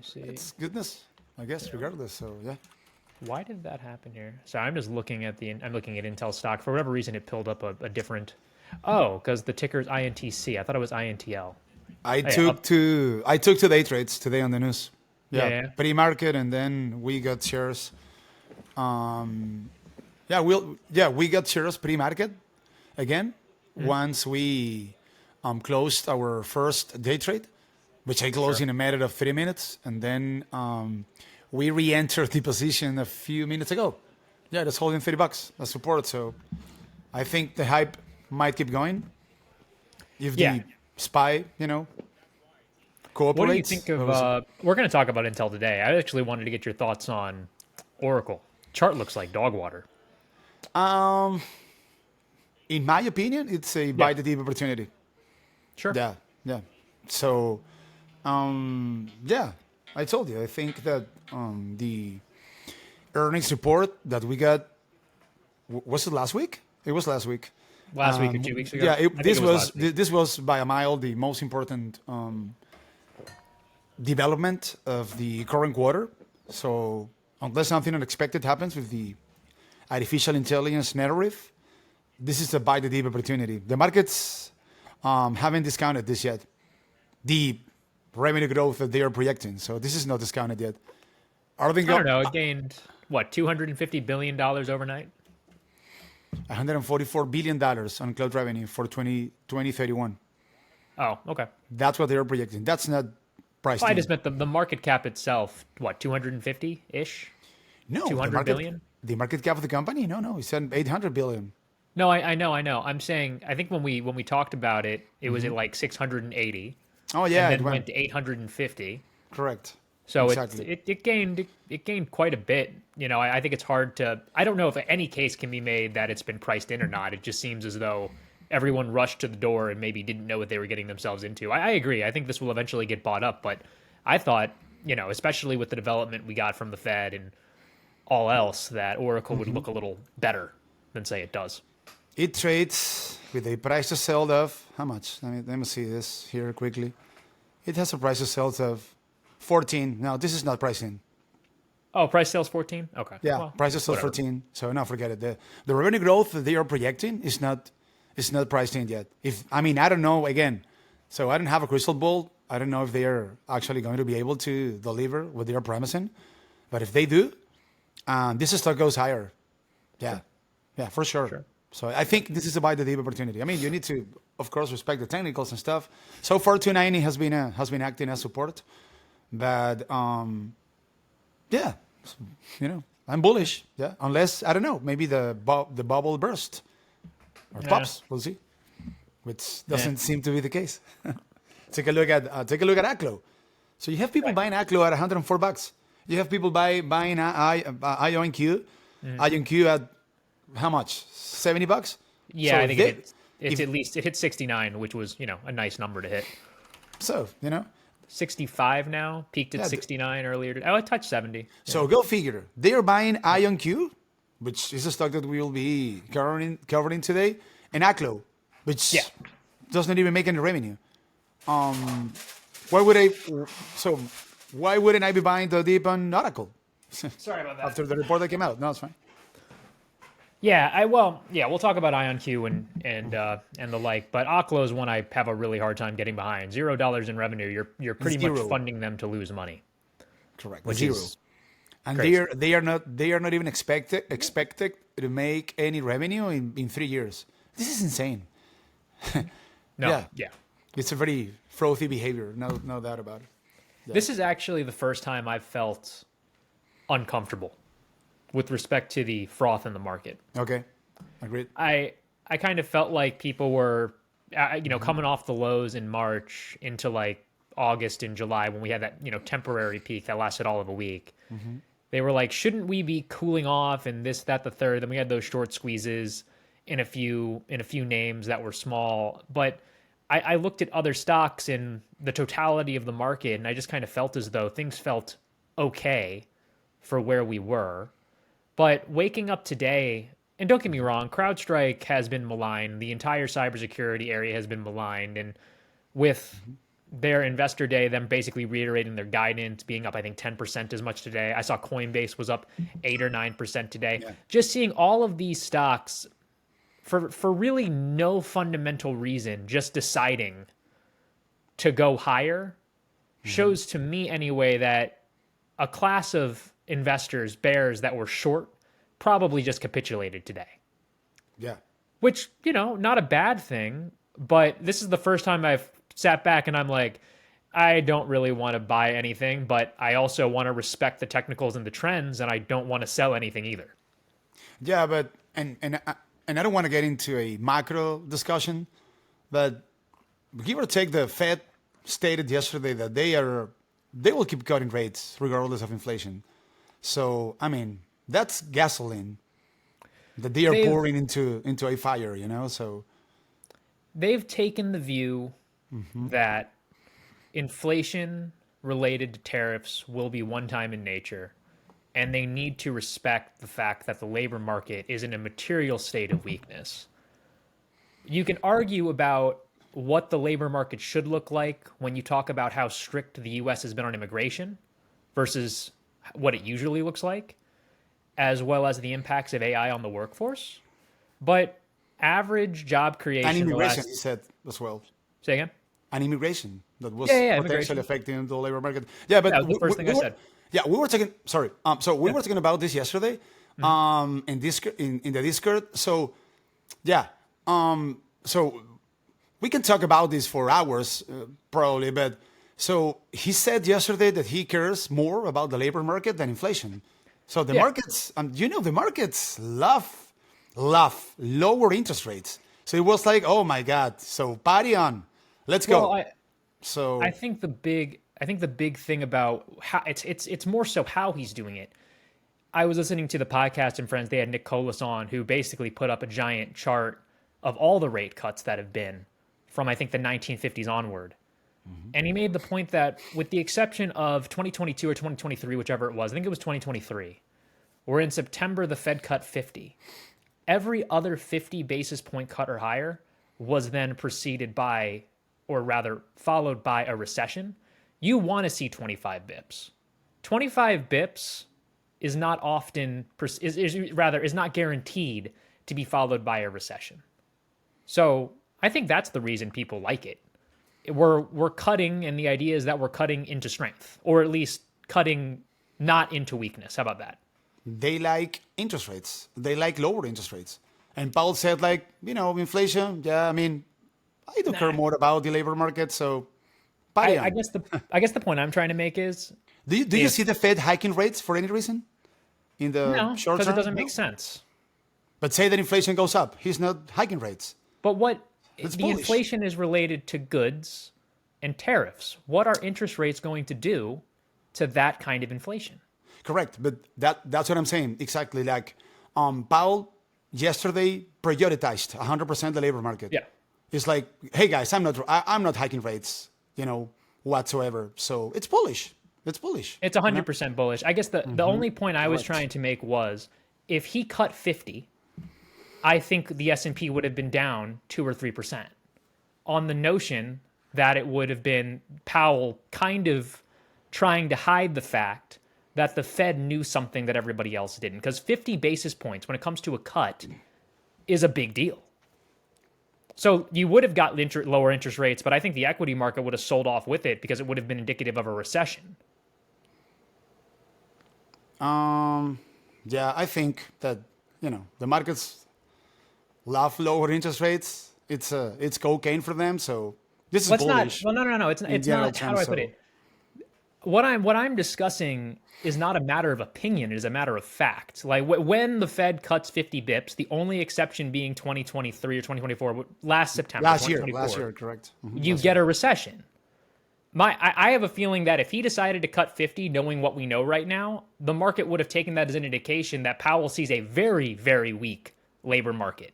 me see. It's goodness, I guess, regardless. So yeah. Why did that happen here? So I'm just looking at I'm looking at Intel stock. For whatever reason, it pulled up a different. Oh, because the ticker's INTC. I thought it was INTL. I Oh, yeah, took up. two. I took 2 day trades today on the news. Yeah, Yeah, yeah. pre-market, and then we got shares. Yeah, we got shares pre-market again once we closed our first day trade, which I closed Sure. in a matter of 3 minutes, and then we re-entered the position a few minutes ago. Yeah, that's holding $30 as support. So I think the hype might keep going if Yeah. the SPY, What do you cooperates. think of? We're going to talk about Intel today. I actually wanted to get your thoughts on Oracle. Chart looks like dog water. Um, in my opinion, it's a Yeah. buy the dip opportunity. Sure. Yeah, yeah. So, yeah, I told you. I think that the earnings report that we got was it last week? It was last week. Last week or 2 weeks ago. Yeah, I think this it was was last week. this was by a mile the most important development of the current quarter. So, unless something unexpected happens with the artificial intelligence narrative, this is a buy the dip opportunity. The markets haven't discounted this yet. The revenue growth that they are projecting. So this is not discounted yet. Are they I don't know. It gained what $250 billion overnight. $144 billion on cloud revenue for 2031? Oh, okay. That's what they are projecting. That's not priced Well, I in. just meant the market cap itself. What 250 ish? No, 200 billion? the market cap of the company. No, it's at 800 billion. No, I know, I know. I'm saying I think when we talked about it, it was at like 680, Oh and yeah, it then went went to 850. correct. So Exactly. it gained quite a bit. I think it's hard to. I don't know if any case can be made that it's been priced in or not. It just seems as though everyone rushed to the door and maybe didn't know what they were getting themselves into. I agree. I think this will eventually get bought up, but I thought, especially with the development we got from the Fed and all else, that Oracle would look a little better than say it does. It trades with a price to sell of how much? Let me see this here quickly. It has a price to sell of 14. No, this is not pricing. Oh, price sales 14. Okay. Yeah, Well, price to sell whatever. 14. So no, forget it. The revenue growth that they are projecting is not priced in yet. I don't know again. So I don't have a crystal ball. I don't know if they are actually going to be able to deliver what they are promising. But if they do, this stock goes higher. Yeah, yeah, for sure. Sure. So I think this is a buy the dip opportunity. I mean, you need to, of course, respect the technicals and stuff. So far, 290 has been acting as support, but yeah, I'm bullish. Yeah, unless I don't know, maybe the bubble burst or Yeah. pops. We'll see. Which doesn't seem to be the case. Take a look at Aclo. So you have people Right. buying Aclo at $104. You have people buying Ionq, Ionq at how much? $70. Yeah, So I if think they- it's at least it hit 69, which was a nice number to hit. So 65 now, peaked at Yeah, 69 earlier. Oh, it touched 70. So go figure. They are buying Ionq, which is a stock that we will be covering today, and Aclo, which Yeah. does not even make any revenue. Why would I? So why wouldn't I be buying the dip on Oracle Sorry about that. after the report that came out? No, it's fine. Yeah, we'll talk about IonQ and the like, but Oklo is one I have a really hard time getting behind. $0 in revenue, you're pretty much Zero. funding them to lose money, Correct. which Zero. is And crazy. they are not even expected to make any revenue in 3 years. This is insane. no, yeah. It's a very frothy behavior. No doubt about it. This is actually the first time I've felt uncomfortable with respect to the froth in the market. Okay. Agreed. I kind of felt like people were, coming off the lows in March into like August and July when we had that, temporary peak that lasted all of a week. They were like, shouldn't we be cooling off and this, that, the third? Then we had those short squeezes in a few names that were small. But I looked at other stocks in the totality of the market, and I just kind of felt as though things felt okay for where we were. But waking up today, and don't get me wrong, CrowdStrike has been maligned. The entire cybersecurity area has been maligned. And with their investor day, them basically reiterating their guidance, being up, I think, 10% as much today. I saw Coinbase was up 8 or 9% today. Yeah. Just seeing all of these stocks for really no fundamental reason, just deciding to go higher shows to me anyway that a class of investors, bears that were short, probably just capitulated today. Yeah. Which, not a bad thing, but this is the first time I've sat back and I'm like, I don't really want to buy anything, but I also want to respect the technicals and the trends, and I don't want to sell anything either. Yeah, but and I don't want to get into a macro discussion, but give or take, the Fed stated yesterday that they will keep cutting rates regardless of inflation. So I mean, that's gasoline that they are pouring into a fire, So they've taken the view that inflation related to tariffs will be one time in nature, and they need to respect the fact that the labor market is in a material state of weakness. You can argue about what the labor market should look like when you talk about how strict the US has been on immigration versus what it usually looks like, as well as the impacts of AI on the workforce. But average job creation... And immigration, he said as well. Say again? And immigration that was potentially immigration affecting the labor market. Yeah, but that was the first thing I said. Yeah, we were talking. Sorry. So we were talking about this yesterday. In the Discord. So, yeah. So we can talk about this for hours, probably. But so he said yesterday that he cares more about the labor market than inflation. So the markets, the markets love lower interest rates. So it was like, oh my God. So party on. Let's go. I think the big thing about how it's more so how he's doing it. I was listening to the podcast and friends. They had Nick Colas on, who basically put up a giant chart of all the rate cuts that have been from, I think, the 1950s onward. And he made the point that with the exception of 2022 or 2023, whichever it was, I think it was 2023, where in September the Fed cut 50. Every other 50 basis point cut or higher was then preceded by, or rather followed by, a recession. You want to see 25 bips. 25 bips is not often, is not guaranteed to be followed by a recession. So I think that's the reason people like it. We're cutting, and the idea is that we're cutting into strength, or at least cutting not into weakness. How about that? They like interest rates. They like lower interest rates. And Powell said, inflation. Yeah, I mean, I don't care more about the labor market. So, I guess the point I'm trying to make is, do you see the Fed hiking rates for any reason in the short term? Because it doesn't make sense. But say that inflation goes up, he's not hiking rates. But That's the bullish. inflation is related to goods and tariffs. What are interest rates going to do to that kind of inflation? Correct, but that's what I'm saying. Exactly, like Powell yesterday prioritized 100% the labor market. Yeah, it's like, hey guys, I'm not hiking rates, whatsoever. So it's bullish. It's bullish. It's 100% bullish. I guess the only point I was trying to make was, if he cut 50, I think the S&P would have been down 2 or 3%, on the notion that it would have been Powell kind of trying to hide the fact that the Fed knew something that everybody else didn't. Because 50 basis points, when it comes to a cut, is a big deal. So you would have got lower interest rates, but I think the equity market would have sold off with it because it would have been indicative of a recession. Yeah, I think that, the markets love lower interest rates. It's cocaine for them. So this is bullish. No. It's not. How do I put it? What I'm discussing is not a matter of opinion. It is a matter of fact. Like when the Fed cuts 50 bips, the only exception being 2023 or 2024, last September. Last year, correct. You get a recession. I have a feeling that if he decided to cut 50, knowing what we know right now, the market would have taken that as an indication that Powell sees a very, very weak labor market.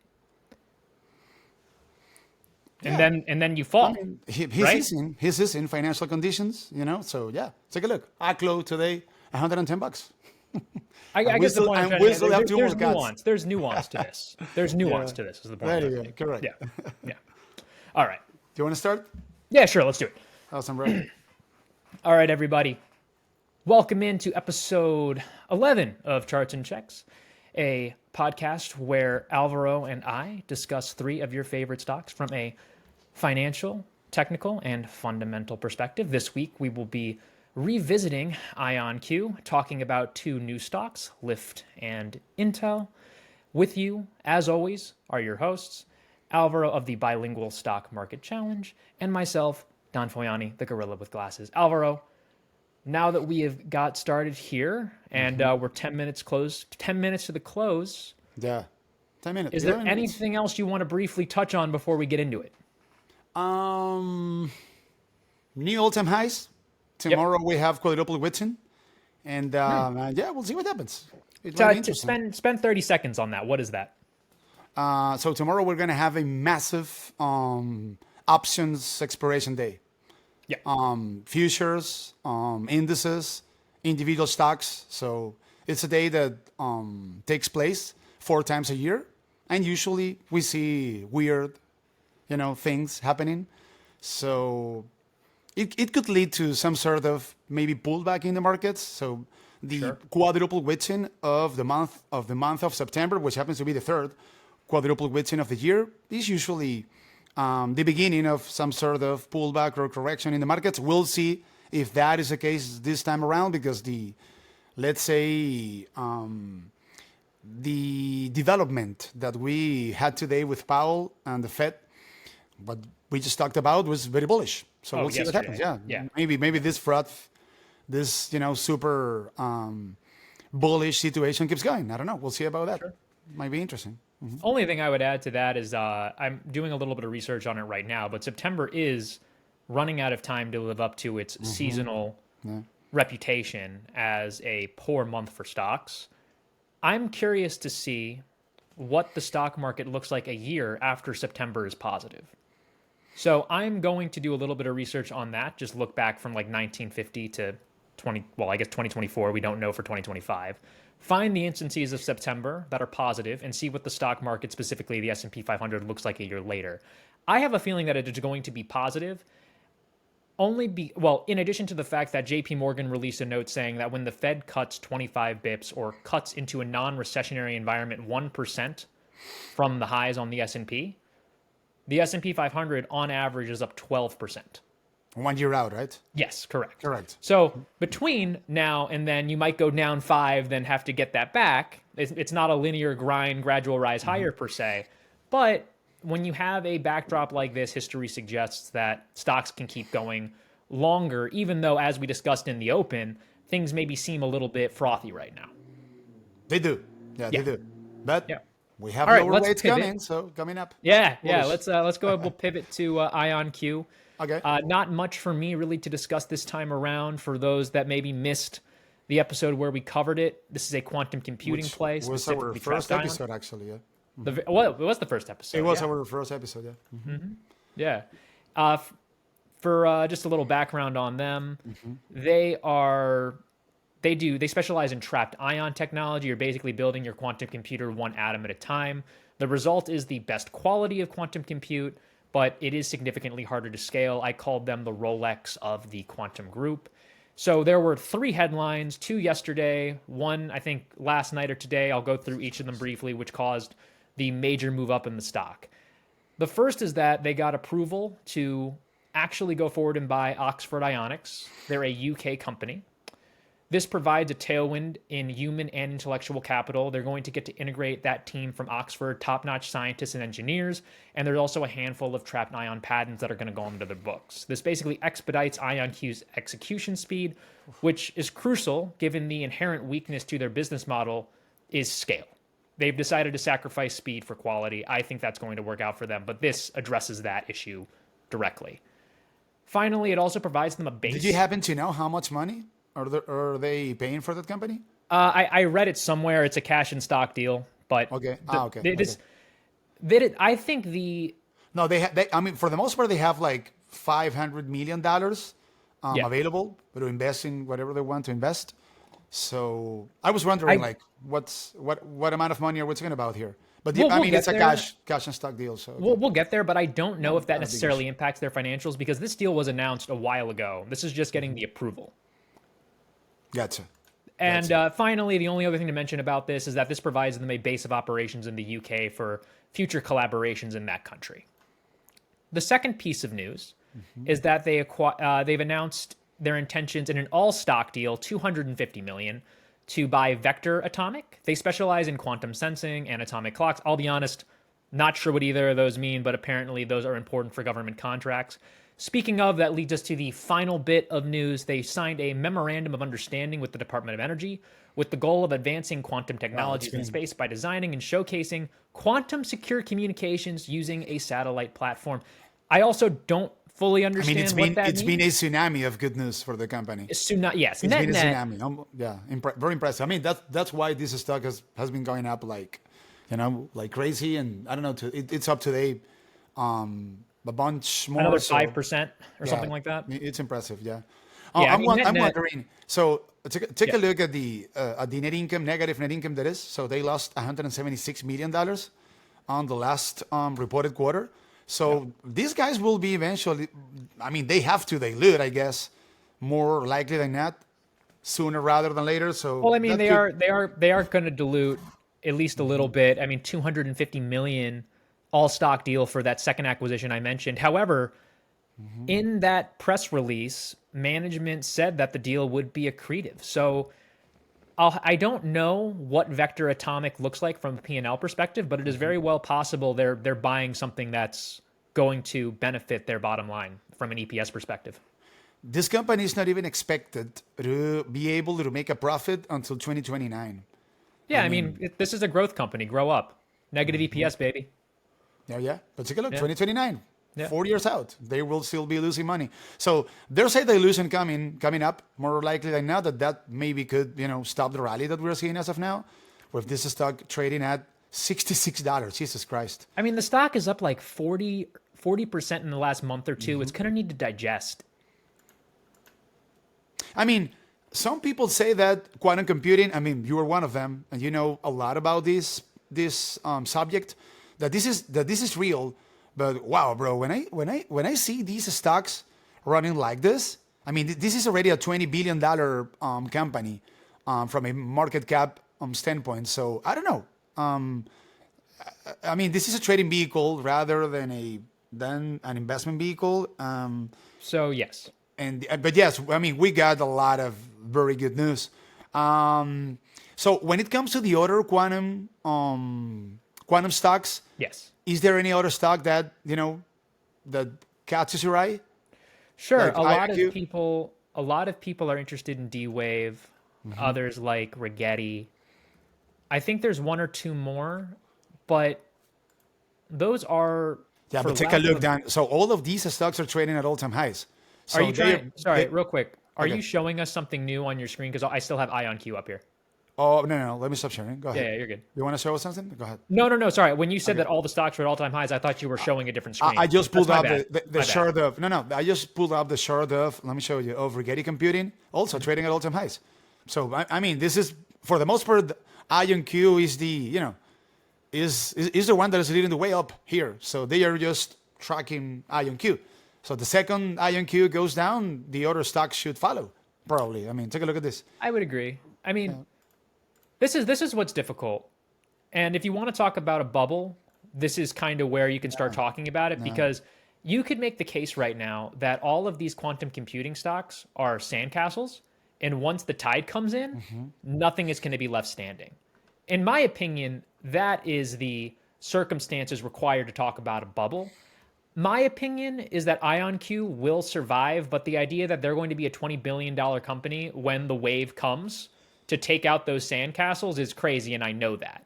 And then you fall. I mean, he's in financial conditions, So yeah, take a look. ACLO today, $110. I guess the point I'm trying to make, there's nuance. There's nuance to this. There's nuance to this. Is the point? There you go. Correct. Yeah. All right. Do you want to start? Yeah, sure. Let's do it. Awesome, bro. All right, everybody. Welcome into episode 11 of Charts and Checks, a podcast where Alvaro and I discuss three of your favorite stocks from a financial, technical, and fundamental perspective. This week, we will be revisiting Ionq, talking about two new stocks, Lyft and Intel. With you, as always, are your hosts, Alvaro of the Bilingual Stock Market Challenge, and myself, Don Foyani, the gorilla with glasses. Alvaro, now that we have got started here and we're 10 minutes to the close, Yeah. 10 minutes. is there 11 minutes. anything else you want to briefly touch on before we get into it? New all-time highs. Tomorrow we have Quadruple Whitson. And yeah, we'll see what happens. It might be interesting. Spend 30 seconds on that. What is that? So tomorrow we're going to have a massive options expiration day. Yeah. Futures, indices, individual stocks. So it's a day that takes place 4 times a year. And usually we see weird, things happening. So it could lead to some sort of maybe pullback in the markets. So the quadruple Whitson of the month of September, which happens to be the third quadruple Whitson of the year, is usually the beginning of some sort of pullback or correction in the markets. We'll see if that is the case this time around, because the development that we had today with Powell and the Fed, what we just talked about, was very bullish. So we'll see what happens. Yeah. Maybe this super bullish situation keeps going. I don't know. We'll see about that. Might be interesting. Only thing I would add to that is I'm doing a little bit of research on it right now, but September is running out of time to live up to its seasonal reputation as a poor month for stocks. I'm curious to see what the stock market looks like a year after September is positive. So I'm going to do a little bit of research on that, just look back from like 1950 to 2024. We don't know for 2025. Find the instances of September that are positive and see what the stock market, specifically the S&P 500, looks like a year later. I have a feeling that it is going to be positive. In addition to the fact that JP Morgan released a note saying that when the Fed cuts 25 bips or cuts into a non-recessionary environment 1% from the highs on the S&P 500 on average is up 12%. 1 year out, right? Yes, correct. Correct. So between now and then, you might go down 5, then have to get that back. It's not a linear grind, gradual rise higher per se. But when you have a backdrop like this, history suggests that stocks can keep going longer, even though, as we discussed in the open, things maybe seem a little bit frothy right now. They do. Yeah, they do. But we have right, lower rates coming up. Yeah. Let's go. We'll pivot to Ionq. Okay. Not much for me really to discuss this time around. For those that maybe missed the episode where we covered it, this is a quantum computing play. It was our first episode, actually. Yeah. It was the first episode. It was our first episode. Yeah. Yeah. For just a little background on them, they specialize in trapped ion technology. You're basically building your quantum computer one atom at a time. The result is the best quality of quantum compute, but it is significantly harder to scale. I called them the Rolex of the quantum group. So there were 3 headlines, 2 yesterday, 1 I think last night or today. I'll go through each of them briefly, which caused the major move up in the stock. The first is that they got approval to actually go forward and buy Oxford Ionics. They're a UK company. This provides a tailwind in human and intellectual capital. They're going to get to integrate that team from Oxford, top-notch scientists and engineers, and there's also a handful of trapped ion patents that are going to go into their books. This basically expedites Ionq's execution speed, which is crucial given the inherent weakness to their business model is scale. They've decided to sacrifice speed for quality. I think that's going to work out for them, but this addresses that issue directly. Finally, it also provides them a base. Did you happen to know how much money are they paying for that company? I read it somewhere. It's a cash and stock deal, but okay. I think I mean, for the most part, they have like $500 million available to invest in whatever they want to invest. So I was wondering, what amount of money are we talking about here? But We'll it's get a there. cash and stock deal. So We'll get there, but I don't know if that not a big necessarily issue. impacts their financials because this deal was announced a while ago. This is just getting the approval. Gotcha. And finally, the only other thing to mention about this is that this provides them a base of operations in the UK for future collaborations in that country. The second piece of news is that they've announced their intentions in an all-stock deal, $250 million, to buy Vector Atomic. They specialize in quantum sensing and atomic clocks. I'll be honest, not sure what either of those mean, but apparently those are important for government contracts. Speaking of, that leads us to the final bit of news. They signed a memorandum of understanding with the Department of Energy with the goal of advancing quantum technologies in space by designing and showcasing quantum secure communications using a satellite platform. I also don't fully understand what that means. It's been a tsunami of good news for the company. Yes, It's net been a net. tsunami. Very impressive. I mean, that's why this stock has been going up like crazy. And I don't know, it's up today a bunch more. Another so, 5% or something like that. It's impressive. Yeah. Yeah, I'm net net. wondering. So take a look at the net income, negative net income that is. So they lost $176 million on the last reported quarter. So these guys will be eventually. I mean, they have to dilute, I guess, more likely than not, sooner rather than later. So Well, I mean, they are going to dilute at least a little bit. I mean, 250 million all stock deal for that second acquisition I mentioned. However, in that press release, management said that the deal would be accretive. So I don't know what Vector Atomic looks like from a P&L perspective, but it is very well possible they're buying something that's going to benefit their bottom line from an EPS perspective. This company is not even expected to be able to make a profit until 2029. Yeah, I mean this is a growth company. Grow up. Negative EPS, baby. Yeah. But take a look, 2029, Yeah. 4 years out, they will still be losing money. So there's a dilution coming up, more likely than not, that maybe could, stop the rally that we're seeing as of now, with this stock trading at $66. Jesus Christ. I mean, the stock is up like 40% in the last month or two. It's going to need to digest. I mean, some people say that quantum computing, I mean, you are one of them, and you know a lot about this subject, that this is real. But wow, bro, when I see these stocks running like this, I mean, this is already a $20 billion company from a market cap standpoint. So I don't know. I mean, this is a trading vehicle rather than an investment vehicle. So yes. But yes, I mean, we got a lot of very good news. So when it comes to the other quantum stocks, Yes. is there any other stock that that catches your eye? Sure. Like a lot Ionq? of people are interested in D-Wave. Others like Rgti. I think there's one or two more, but those are. Yeah, for but take a lack look of- down. So all of these stocks are trading at all-time highs. So Are you trying? Sorry, real quick. Are Okay. you showing us something new on your screen? Because I still have Ionq up here. Oh no! Let me stop sharing. Go ahead. Yeah, you're good. You want to show us something? Go ahead. No. Sorry. When you said that all the stocks were at all-time highs, I thought you were showing a different screen. I just pulled That's up my bad. the My chart bad. of I just pulled up the chart of, let me show you, of Rgti Computing, also trading at all-time highs. So I mean, this is for the most part, Ionq is the is the one that is leading the way up here. So they are just tracking Ionq. So the second Ionq goes down, the other stocks should follow. Probably. I mean, take a look at this. I would agree. I mean, this is what's difficult. And if you want to talk about a bubble, this is kind of where you can start talking about it because you could make the case right now that all of these quantum computing stocks are sandcastles. And once the tide comes in, nothing is going to be left standing. In my opinion, that is the circumstances required to talk about a bubble. My opinion is that Ionq will survive, but the idea that they're going to be a $20 billion company when the wave comes to take out those sandcastles is crazy, and I know that.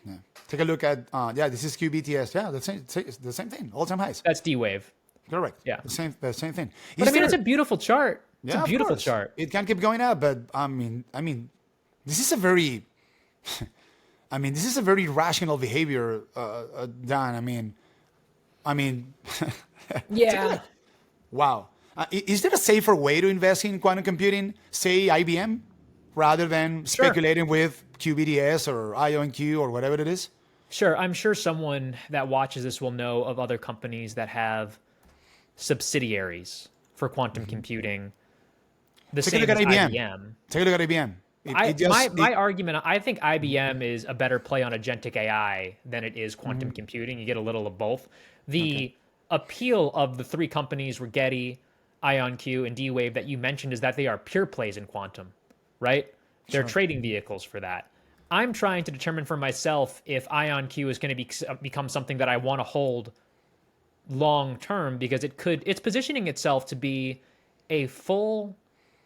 Yeah. Take a look at this is QBTS. Yeah, the same thing. All-time highs. That's D-Wave. Correct. Yeah. The same thing. But I mean, it's a beautiful chart. It's Yeah, a of beautiful course. chart. It can keep going up, but I mean, this is a very, this is a very rational behavior, Dan. I mean, Yeah. wow. Is there a safer way to invest in quantum computing, say IBM, rather than speculating with QBDS or Ionq or whatever it is? Sure, I'm sure someone that watches this will know of other companies that have subsidiaries for quantum computing, the Take a look same at as IBM. IBM. Take a look at IBM. It just My argument, I think IBM is a better play on agentic AI than it is quantum computing. You get a little of both. okay. The appeal of the three companies, Rgti, Ionq, and D-Wave that you mentioned is that they are pure plays in quantum, right? They're Sure. trading vehicles for that. I'm trying to determine for myself if Ionq is going to become something that I want to hold long term because it's positioning itself to be a full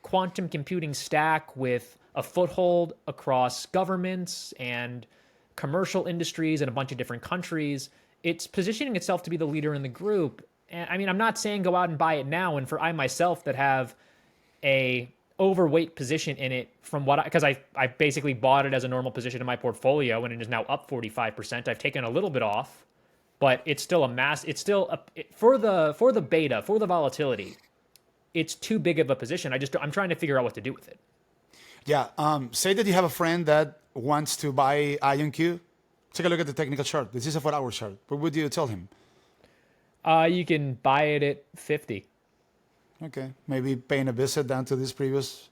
quantum computing stack with a foothold across governments and commercial industries in a bunch of different countries. It's positioning itself to be the leader in the group. And I mean, I'm not saying go out and buy it now. And for I myself that have a overweight position in it from what because I basically bought it as a normal position in my portfolio and it is now up 45%. I've taken a little bit off, but it's still it's still for the beta, for the volatility. It's too big of a position. I'm trying to figure out what to do with it. Yeah. Say that you have a friend that wants to buy Ionq. Take a look at the technical chart. This is a 4-hour chart. What would you tell him? You can buy it at 50. Okay. Maybe paying a visit down to this previous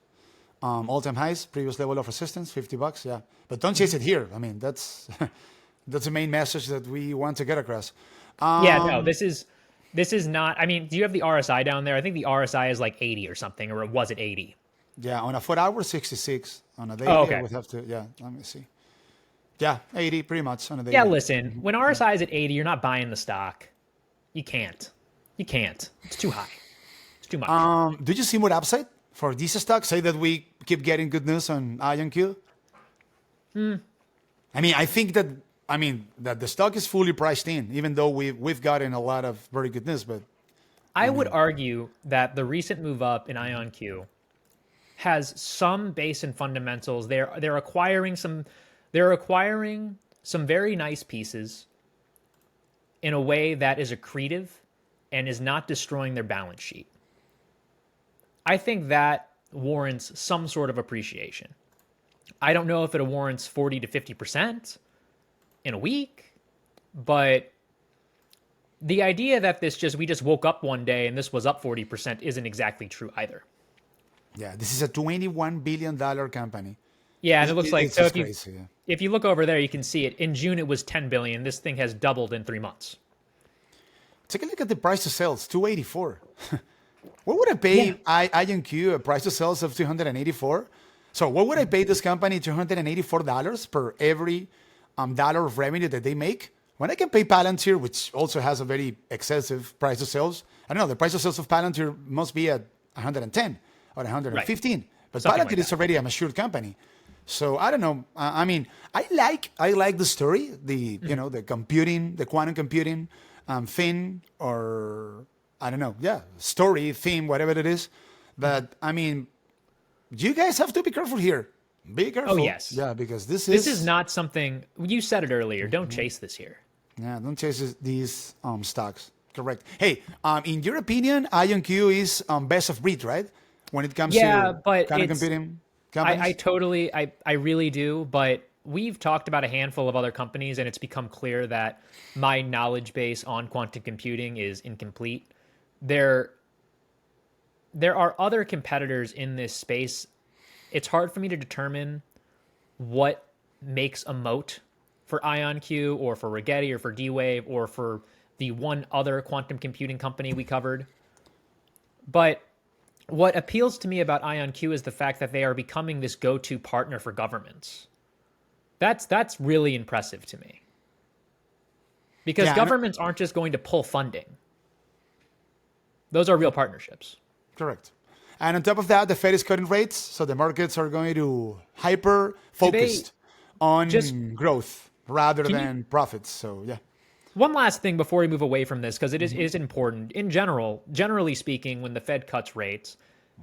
all-time highs, previous level of resistance, $50. Yeah. But don't chase it here. I mean, that's that's the main message that we want to get across. Yeah, no, this is not. I mean, do you have the RSI down there? I think the RSI is like 80 or something, or it was at 80. Yeah, on a 4-hour, 66. On a daily, Oh, I okay. would have to, yeah, let me see. Yeah, 80 pretty much on a daily. Yeah, listen, when RSI is at 80, you're not buying the stock. You can't. You can't. It's too high. It's too much. Do you see more upside for this stock? Say that we keep getting good news on Ionq. I mean, I mean that the stock is fully priced in, even though we've gotten a lot of very good news. But I would argue that the recent move up in Ionq has some base and fundamentals. They're acquiring some very nice pieces in a way that is accretive and is not destroying their balance sheet. I think that warrants some sort of appreciation. I don't know if it warrants 40 to 50% in a week, but the idea that we just woke up one day and this was up 40% isn't exactly true either. yeah, this is a $21 billion company. Yeah, and it looks like It's so just crazy. Yeah. if you look over there, you can see it. In June, it was 10 billion. This thing has doubled in 3 months. Take a look at the price to sales, 284. What would I pay Ionq a price to sales of 284? So what would I pay this company $284 per every dollar of revenue that they make? When I can pay Palantir, which also has a very excessive price to sales, I don't know, the price to sales of Palantir must be at 110 or 115. Right. But Something Palantir like is already a mature company. So I don't know. I mean, I like the story, the the computing, the quantum computing thing, or I don't know, story, theme, whatever it is. But I mean, you guys have to be careful here. Be careful. Oh, yes. Yeah, because this is not something you said it earlier. Don't chase this here. Yeah, don't chase these stocks. Correct. Hey, in your opinion, Ionq is best of breed, right? When it comes to but quantum computing companies. I really do. But we've talked about a handful of other companies, and it's become clear that my knowledge base on quantum computing is incomplete. There are other competitors in this space. It's hard for me to determine what makes a moat for Ionq or for Rgti or for D-Wave or for the one other quantum computing company we covered. But what appeals to me about Ionq is the fact that they are becoming this go-to partner for governments. That's really impressive to me. Because governments aren't just going to pull funding. Those are real partnerships. Correct. And on top of that, the Fed is cutting rates, so the markets are going to hyper-focused on growth rather than profits. So, yeah. One last thing before we move away from this, because it is important. In generally speaking, when the Fed cuts rates,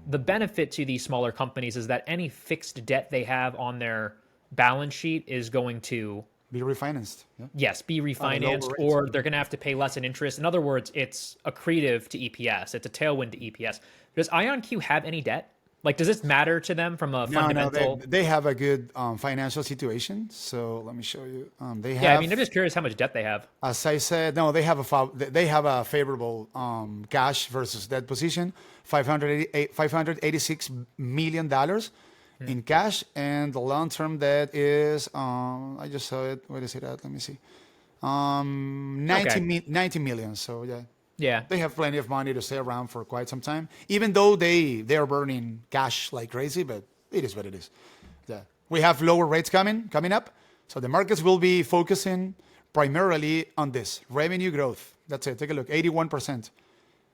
the benefit to these smaller companies is that any fixed debt they have on their balance sheet is going to be refinanced. Yeah. Yes, be refinanced, or they're going to have to pay less in interest. In other words, it's accretive to EPS. It's a tailwind to EPS. Does Ionq have any debt? Like, does this matter to them from a No, fundamental? they have a good financial situation. So let me show you. They Yeah, I have, mean, I'm just curious how much debt they have. as I said, no, they have a favorable cash versus debt position, 586 million dollars in cash, and the long term debt is I just saw it. Where is it at? Let me see. 90, Okay. 90 million. So yeah, Yeah. they have plenty of money to stay around for quite some time, even though they are burning cash like crazy. But it is what it is. Yeah, we have lower rates coming up, so the markets will be focusing primarily on this revenue growth. That's it. Take a look, 81%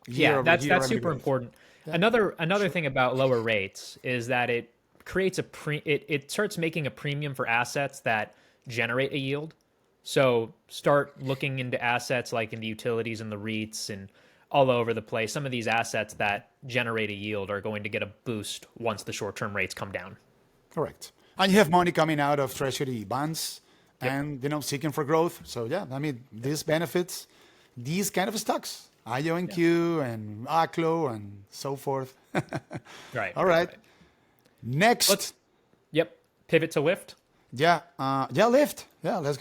year Yeah, over that's year that's revenue super growth. important. Yeah, Another thing about lower rates is that it creates it starts making a premium for assets that generate a yield. So start looking into assets like in the utilities and the REITs and all over the place. Some of these assets that generate a yield are going to get a boost once the short-term rates come down. correct. And you have money coming out of treasury bonds, Yep. and seeking for growth. So yeah, I mean, this benefits these kind of stocks, Yeah. Ionq and ACLO and so forth. Right, All right, right. right. Next, Let's Yep. Pivot to Lyft. Lyft. Yeah, let's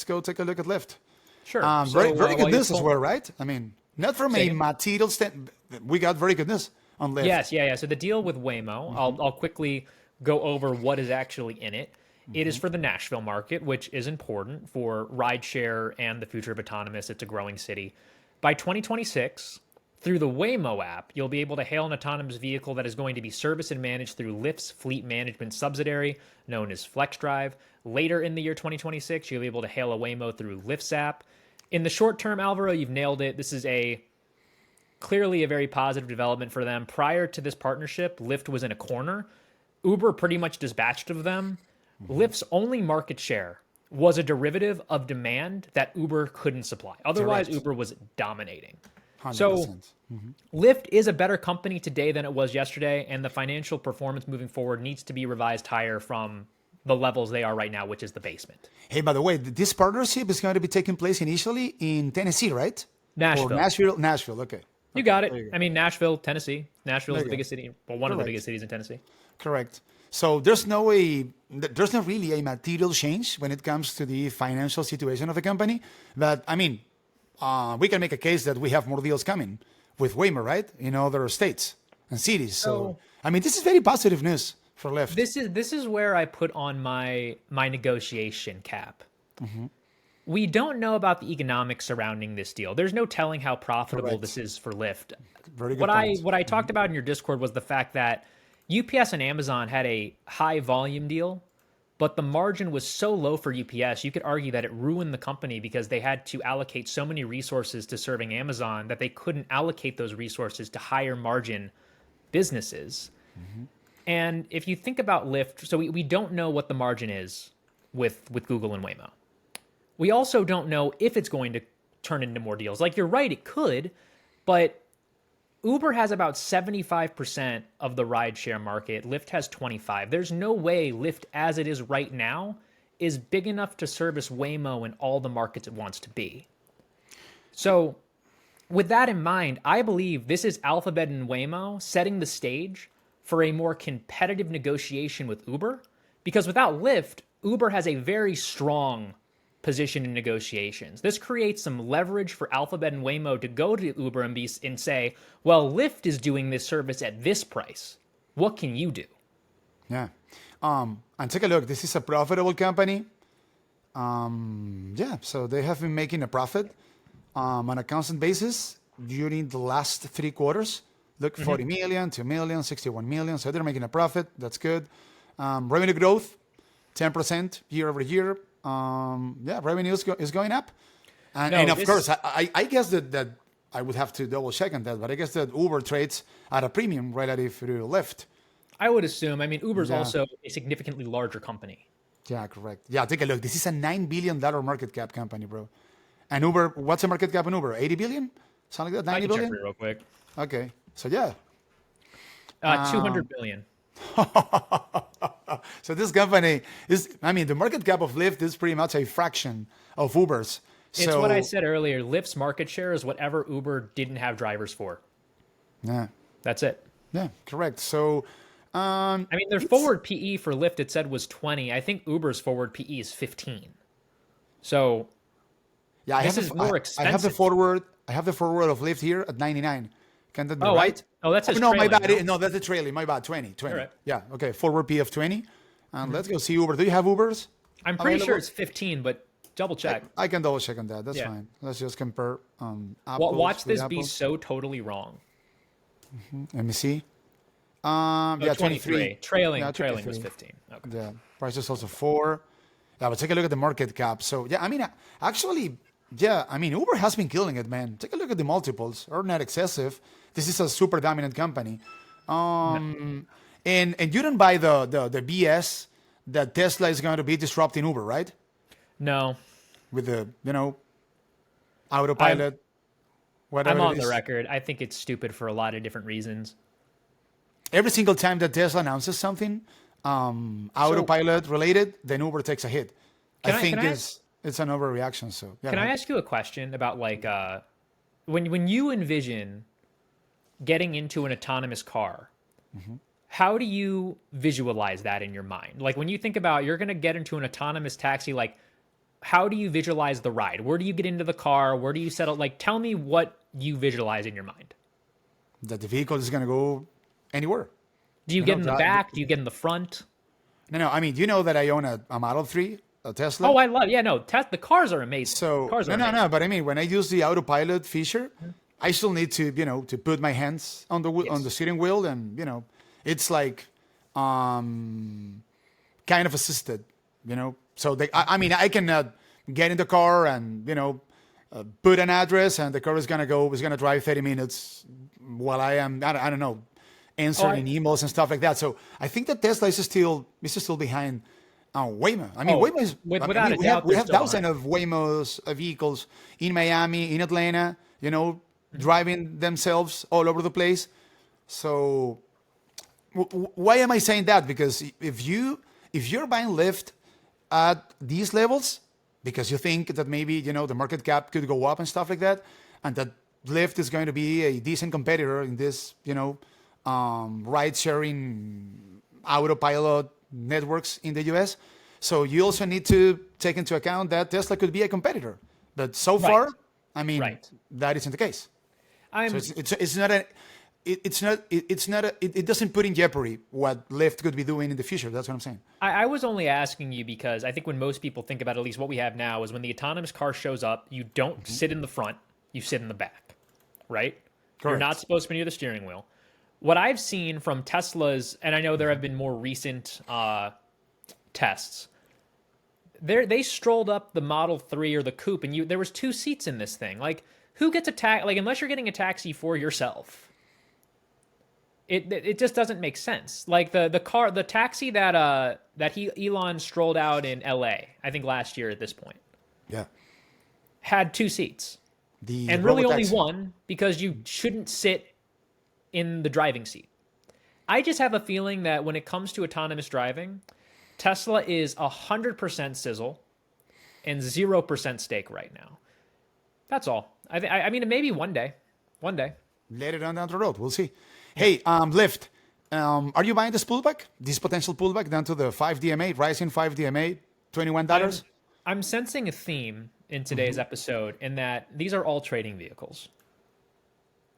go take a look at Lyft. Sure. Very, So very good while you're news as well, right? I mean, not from say a again? material stand. We got very good news on Lyft. Yes, yeah, yeah. So the deal with Waymo, I'll quickly go over what is actually in it. It is for the Nashville market, which is important for rideshare and the future of autonomous. It's a growing city. By 2026, through the Waymo app, you'll be able to hail an autonomous vehicle that is going to be serviced and managed through Lyft's fleet management subsidiary, known as FlexDrive. Later in the year 2026, you'll be able to hail a Waymo through Lyft's app. In the short term, Alvaro, you've nailed it. This is clearly a very positive development for them. Prior to this partnership, Lyft was in a corner. Uber pretty much dispatched of them. Lyft's only market share was a derivative of demand that Uber couldn't supply. Otherwise, Correct. Uber was dominating. So 100%. Lyft is a better company today than it was yesterday, and the financial performance moving forward needs to be revised higher from the levels they are right now, which is the basement. Hey, by the way, this partnership is going to be taking place initially in Tennessee, right? Or Nashville. Nashville? Nashville. Okay. You Okay. got it. There you go. I mean, Nashville, Tennessee. Nashville is There the you go. biggest city, well, one of the Correct. biggest cities in Tennessee. Correct. So there's not really a material change when it comes to the financial situation of the company. But I mean, we can make a case that we have more deals coming with Waymo, right? In other states and cities. So I mean, this is very positive news for Lyft. This is where I put on my negotiation cap. We don't know about the economics surrounding this deal. There's no telling how profitable Correct. this is for Lyft. Very good What point. I talked about in your Discord was the fact that UPS and Amazon had a high volume deal, but the margin was so low for UPS, you could argue that it ruined the company because they had to allocate so many resources to serving Amazon that they couldn't allocate those resources to higher margin businesses. And if you think about Lyft, so we don't know what the margin is with Google and Waymo. We also don't know if it's going to turn into more deals. Like, you're right, it could, but Uber has about 75% of the rideshare market. Lyft has 25. There's no way Lyft, as it is right now, is big enough to service Waymo in all the markets it wants to be. So, with that in mind, I believe this is Alphabet and Waymo setting the stage for a more competitive negotiation with Uber, because without Lyft, Uber has a very strong position in negotiations. This creates some leverage for Alphabet and Waymo to go to Uber and say, well, Lyft is doing this service at this price. What can you do? Yeah. And take a look. This is a profitable company. Yeah. So they have been making a profit on a constant basis during the last 3 quarters. Look, 40 million, 2 million, 61 million. So they're making a profit. That's good. Revenue growth, 10% year over year. Yeah, revenue is going up. And of course, I guess that I would have to double check on that, but I guess that Uber trades at a premium relative to Lyft. I would assume. I mean, Uber's Yeah. also a significantly larger company. Yeah, correct. Yeah, take a look. This is a $9 billion market cap company, bro. And Uber, what's the market cap on Uber? 80 billion? Something like that? I 90 can check billion? for you real quick. Okay. So yeah. 200 billion. So this company is, I mean, the market cap of Lyft is pretty much a fraction of Uber's. It's what I said earlier. Lyft's market share is whatever Uber didn't have drivers for. Yeah. That's it. Yeah, correct. So I mean, their It's forward PE for Lyft, it said was 20. I think Uber's forward PE is 15. So yeah. this is more I have the expensive. forward. I have the forward of Lyft here at 99. Can that be Oh, right? that Oh says no, my trailing, bad. no? No, that's the trailing. My bad. 20, All 20. right. Yeah. Okay. Forward P of 20. And let's go see Uber. Do you have Ubers I'm pretty sure available? it's 15, but double check. I can double check on that. That's Yeah. fine. Let's just compare Watch apples with this be apples. so totally wrong. Let me see. Oh, Yeah, 23. 23. Trailing, Yeah, trailing was 23. 15. Okay. The price is also 4. Yeah, but take a look at the market cap. So yeah, I mean, actually, yeah, I mean, Uber has been killing it, man. Take a look at the multiples. Are not excessive. This is a super dominant company. And you don't buy the BS that Tesla is going to be disrupting Uber, right? No, With the I'm autopilot, whatever I'm it on the is. record. I think it's stupid for a lot of different reasons. Every single time that Tesla announces something autopilot related, then Uber takes a hit. I Can I- think can I it's an overreaction. So yeah, Can go I ahead. ask you a question about like when you envision getting into an autonomous car, how do you visualize that in your mind? Like when you think about you're going to get into an autonomous taxi, like how do you visualize the ride? Where do you get into the car? Where do you settle? Like tell me what you visualize in your mind. That the vehicle is going to go anywhere. Do you You get know, in the back? Do you get in the front? No. I mean, you know that I own a Model 3, a Tesla. Oh, I love. Yeah, no. The cars are amazing. So Cars are no. amazing. But I mean, when I use the autopilot feature, I still need to to put my hands on the on the Yes. steering wheel, and it's like kind of assisted, So I mean, I can get in the car and put an address, and the car is gonna drive 30 minutes while I am I don't know answering emails and stuff like that. So I think that Tesla is still behind Waymo. I mean, Oh, Waymo is. without a we doubt, we they're have still thousands of Waymos vehicles in Miami, in Atlanta. Driving themselves all over the place. So why am I saying that? Because if you're buying Lyft at these levels, because you think that maybe the market cap could go up and stuff like that, and that Lyft is going to be a decent competitor in this ride sharing autopilot networks in the US. So you also need to take into account that Tesla could be a competitor. But so far, I mean, Right. that isn't the case. I'm So it doesn't put in jeopardy what Lyft could be doing in the future. That's what I'm saying. I was only asking you because I think when most people think about at least what we have now is when the autonomous car shows up, you don't sit in the front, you sit in the back, right? You're not Correct. supposed to be near the steering wheel. What I've seen from Tesla's, and I know there have been more recent tests, they strolled up the Model 3 or the Coupe, and there was 2 seats in this thing. Like, who gets a taxi? Like, unless you're getting a taxi for yourself, it just doesn't make sense. Like the taxi that Elon strolled out in L.A. I think last year at this point Yeah. had 2 seats, The and really only robotaxi. one because you shouldn't sit in the driving seat. I just have a feeling that when it comes to autonomous driving, Tesla is 100% sizzle and 0% stake right now. That's all. I mean, maybe one day. Let it on down the road. We'll see. Hey, Lyft. Are you buying this pullback? This potential pullback down to the 5 DMA, rising 5 DMA, $21? I'm sensing a theme in today's episode in that these are all trading vehicles.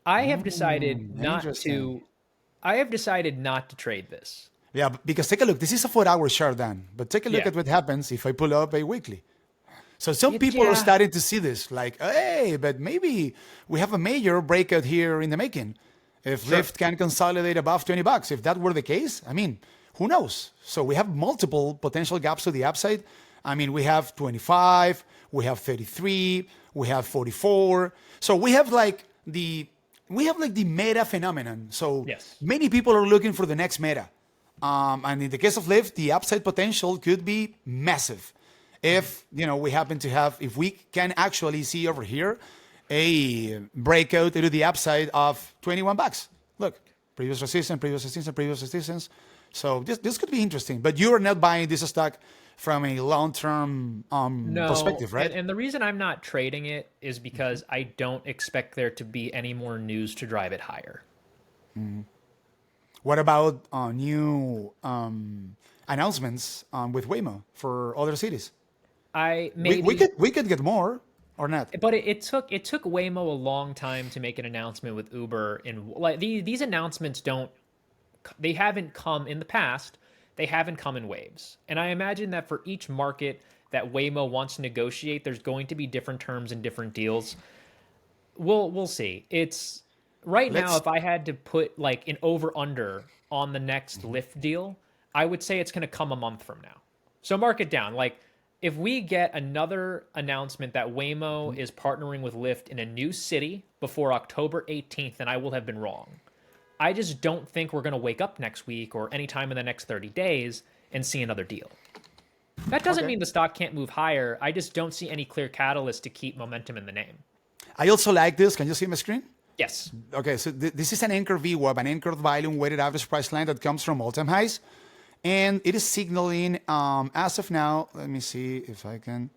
I have decided not to. interesting. I have decided not to trade this. Yeah, because take a look. This is a 4-hour chart, Dan. But take a look Yeah. at what happens if I pull up a weekly. So some people Yeah. are starting to see this like, hey, but maybe we have a major breakout here in the making. If Lyft can consolidate above $20, if that were the case, I mean, who knows? So we have multiple potential gaps to the upside. I mean, we have 25, we have 33, we have 44. So we have like the meta phenomenon. So Yes. many people are looking for the next meta. And in the case of Lyft, the upside potential could be massive. If we happen to have, if we can actually see over here a breakout to the upside of $21. Look, previous resistance, previous resistance, previous resistance. So this could be interesting. But you are not buying this stock from a long-term No, perspective, right? And the reason I'm not trading it is because I don't expect there to be any more news to drive it higher. What about new announcements with Waymo for other cities? I We, maybe, we could get more or not. but it took Waymo a long time to make an announcement with Uber, and like these announcements don't they haven't come in the past. They haven't come in waves. And I imagine that for each market that Waymo wants to negotiate, there's going to be different terms and different deals. We'll see. It's right now, Let's if I had to put like an over under on the next Lyft deal, I would say it's going to come a month from now. So mark it down. Like if we get another announcement that Waymo is partnering with Lyft in a new city before October 18th, then I will have been wrong. I just don't think we're going to wake up next week or anytime in the next 30 days and see another deal. That doesn't okay. mean the stock can't move higher. I just don't see any clear catalyst to keep momentum in the name. I also like this. Can you see my screen? Yes. Okay, so this is an anchor VWAP, an anchored volume weighted average price line that comes from all-time highs. And it is signaling, as of now, let me see if I can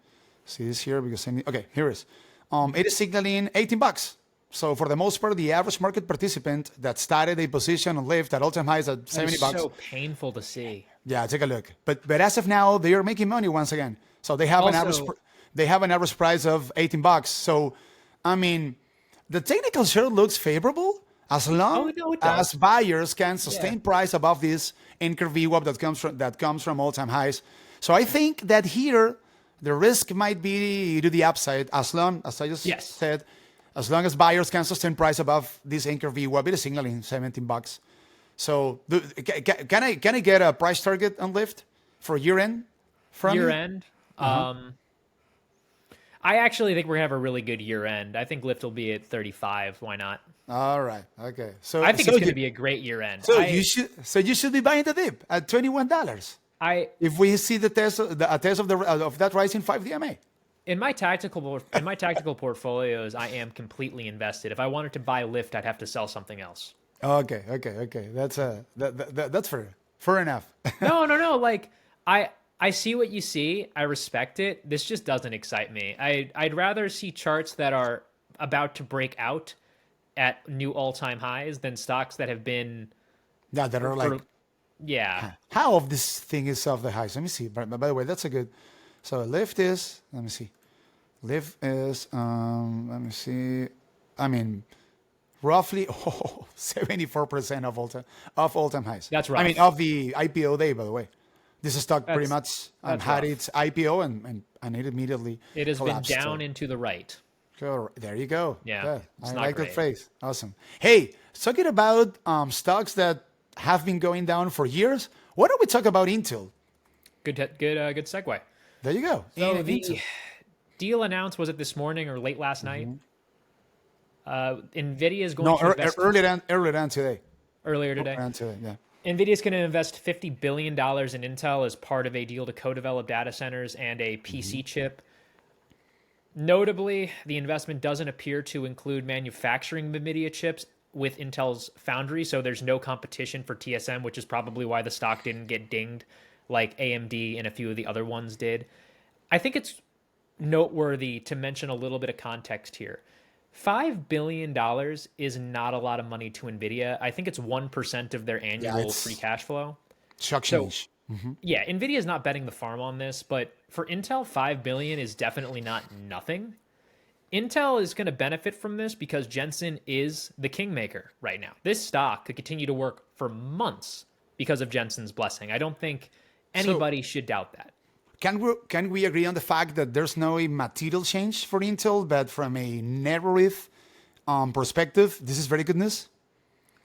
see this here because okay, here it is. It is signaling 18 bucks. So for the most part, the average market participant that started a position on Lyft at all-time highs at 70 bucks. So painful to see. Yeah, take a look. But as of now, they are making money once again. So they have an average price of 18 bucks. So I mean, the technical chart looks favorable as long as buyers can sustain price above this anchor VWAP that comes from all-time highs. So I think that here the risk might be to the upside as long as I just said, as long as buyers can sustain price above this anchor VWAP, it is signaling 17 bucks. So can I get a price target on Lyft for year end? Year end. I actually think we're gonna have a really good year end. I think Lyft will be at 35. Why not? All right. Okay. So I think it's gonna be a great year end. So you should be buying the dip at $21. If we see a test of that rising 5 DMA. In my tactical portfolios, I am completely invested. If I wanted to buy Lyft, I'd have to sell something else. Okay. That's fair. Fair enough. No. Like I see what you see. I respect it. This just doesn't excite me. I'd rather see charts that are about to break out at new all-time highs than stocks that have been how of this thing is off the highs. Let me see. By the way, that's a good. So Lyft is. Let me see. Lyft is. Let me see. I mean, roughly 74% of all-time highs. That's right. I mean, of the IPO day, by the way. This stock pretty much had its IPO and it immediately it has collapsed, been down and to the right. There you go. Yeah, I like that phrase. Awesome. Hey, talking about stocks that have been going down for years. Why don't we talk about Intel? Good segue. There you go. So the deal announced, was it this morning or late last night? Nvidia is going to invest earlier today. Earlier today. Yeah. Nvidia is going to invest $50 billion in Intel as part of a deal to co-develop data centers and a PC chip. Notably, the investment doesn't appear to include manufacturing Nvidia chips with Intel's foundry, so there's no competition for TSM, which is probably why the stock didn't get dinged like AMD and a few of the other ones did. I think it's noteworthy to mention a little bit of context here. $5 billion is not a lot of money to Nvidia. I think it's 1% of their annual free cash flow. Shock change. Yeah, Nvidia is not betting the farm on this, but for Intel, $5 billion is definitely not nothing. Intel is going to benefit from this because Jensen is the kingmaker right now. This stock could continue to work for months because of Jensen's blessing. I don't think anybody should doubt that. Can we agree on the fact that there's no material change for Intel, but from a narrative perspective, this is very good news?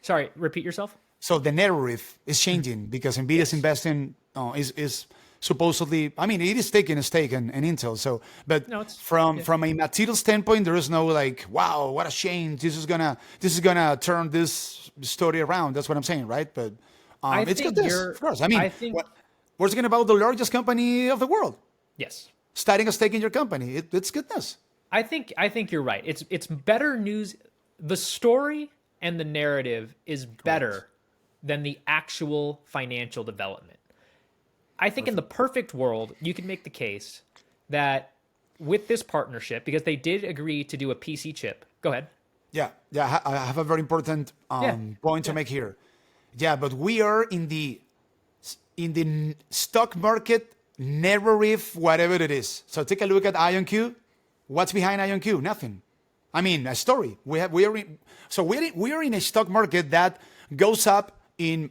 Sorry, repeat yourself? So the narrative is changing because Nvidia is investing, is supposedly, I mean, it is taking a stake in Intel. So, but from a material standpoint, there is no like, wow, what a change. This is gonna turn this story around. That's what I'm saying, right? But it's good news, of course. I mean, we're talking about the largest company of the world. Yes. Starting a stake in your company. It's goodness. I think you're right. It's better news. The story and the narrative is better than the actual financial development. I think in the perfect world, you can make the case that with this partnership, because they did agree to do a PC chip. Go ahead. Yeah. I have a very important point to make here. Yeah, but we are in the stock market narrative, whatever it is. So take a look at Ionq. What's behind Ionq? Nothing. I mean, a story. We are in a stock market that goes up in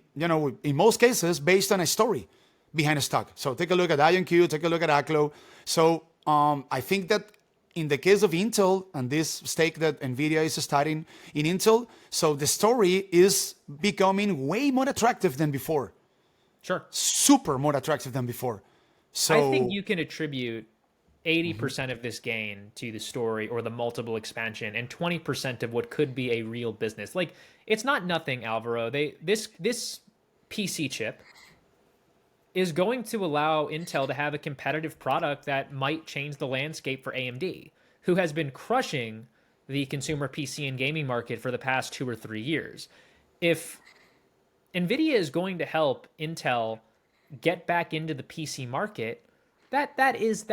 most cases based on a story behind a stock. So take a look at Ionq, take a look at ACLO. So I think that in the case of Intel and this stake that Nvidia is starting in Intel, so the story is becoming way more attractive than before. Sure. Super more attractive than before. So I think you can attribute 80% of this gain to the story or the multiple expansion and 20% of what could be a real business. Like, it's not nothing, Alvaro. This PC chip is going to allow Intel to have a competitive product that might change the landscape for AMD, who has been crushing the consumer PC and gaming market for the past 2 or 3 years. If Nvidia is going to help Intel get back into the PC market, that is